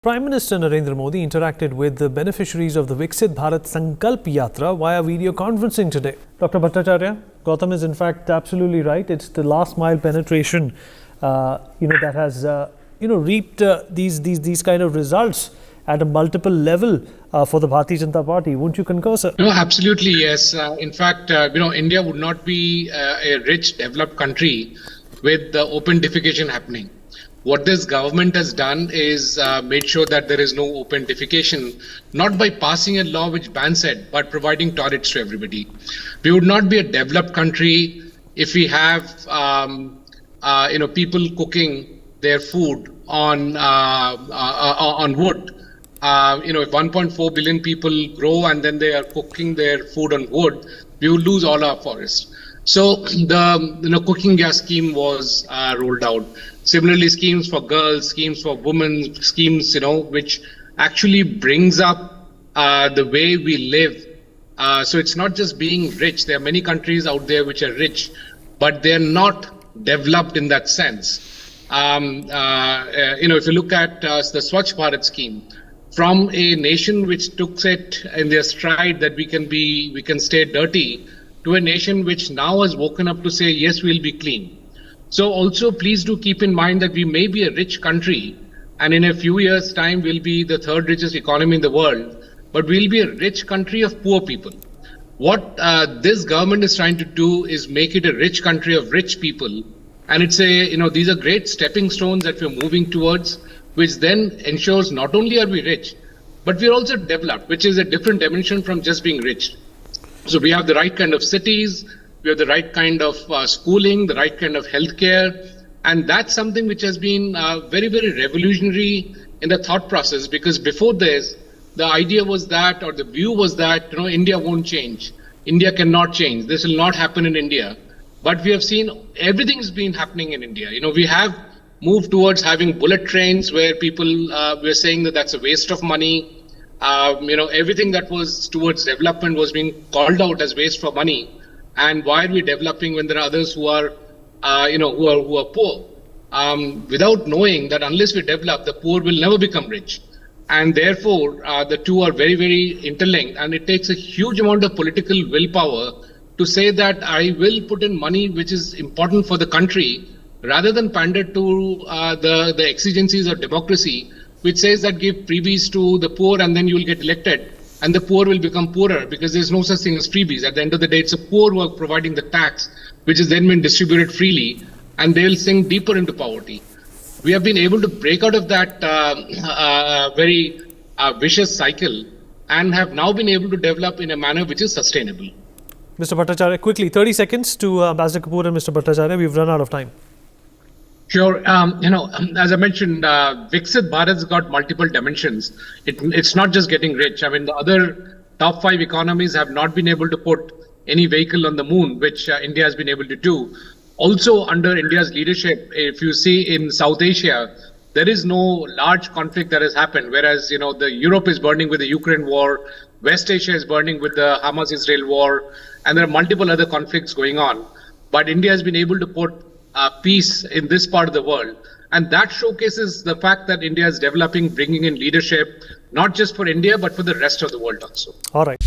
Prime Minister Narendra Modi interacted with the beneficiaries of the Viksit Bharat Sankalp Yatra via video conferencing today. Dr. Bhattacharya, Gautam is in fact absolutely right. It's the last mile penetration, that has, reaped these kind of results at a multiple level for the Bharatiya Janata Party. Won't you concur, sir? No, absolutely, yes. In fact, India would not be a rich, developed country with the open defecation happening. What this government has done is made sure that there is no open defecation, not by passing a law which bans it, but providing toilets to everybody. We would not be a developed country if we have, people cooking their food on wood. If 1.4 billion people grow and then they are cooking their food on wood, we will lose all our forests. So the cooking gas scheme was rolled out. Similarly, schemes for girls, schemes for women, schemes which actually brings up the way we live. So it's not just being rich. There are many countries out there which are rich, but they're not developed in that sense. If you look at the Swachh Bharat scheme, from a nation which took it in their stride that we can stay dirty, to a nation which now has woken up to say, yes, we'll be clean. So also, please do keep in mind that we may be a rich country, and in a few years' time, we'll be the third richest economy in the world, but we'll be a rich country of poor people. What this government is trying to do is make it a rich country of rich people, and it's these are great stepping stones that we're moving towards, which then ensures not only are we rich, but we're also developed, which is a different dimension from just being rich. So we have the right kind of cities, we have the right kind of schooling, the right kind of healthcare, and that's something which has been very, very revolutionary in the thought process, because before this, the idea was that, or the view was that, India won't change. India cannot change. This will not happen in India. But we have seen everything's been happening in India. We have moved towards having bullet trains where people were saying that that's a waste of money. Everything that was towards development was being called out as waste for money. And why are we developing when there are others who are, who are poor? Without knowing that unless we develop, the poor will never become rich. And therefore, the two are very, very interlinked. And it takes a huge amount of political willpower to say that I will put in money which is important for the country, rather than pander to the exigencies of democracy, which says that give freebies to the poor and then you will get elected. And the poor will become poorer because there's no such thing as freebies. At the end of the day, it's the poor who are providing the tax, which is then been distributed freely, and they will sink deeper into poverty. We have been able to break out of that very vicious cycle and have now been able to develop in a manner which is sustainable. Mr. Bhattacharya, quickly, 30 seconds to Ambassador Kapur and Mr. Bhattacharya. We've run out of time. Sure. As I mentioned, Viksit Bharat's got multiple dimensions. It's not just getting rich. I mean, the other top 5 economies have not been able to put any vehicle on the moon, which India has been able to do. Also, under India's leadership, if you see in South Asia, there is no large conflict that has happened. Whereas, the Europe is burning with the Ukraine war, West Asia is burning with the Hamas-Israel war, and there are multiple other conflicts going on. But India has been able to put peace in this part of the world. And that showcases the fact that India is developing, bringing in leadership, not just for India, but for the rest of the world also. All right.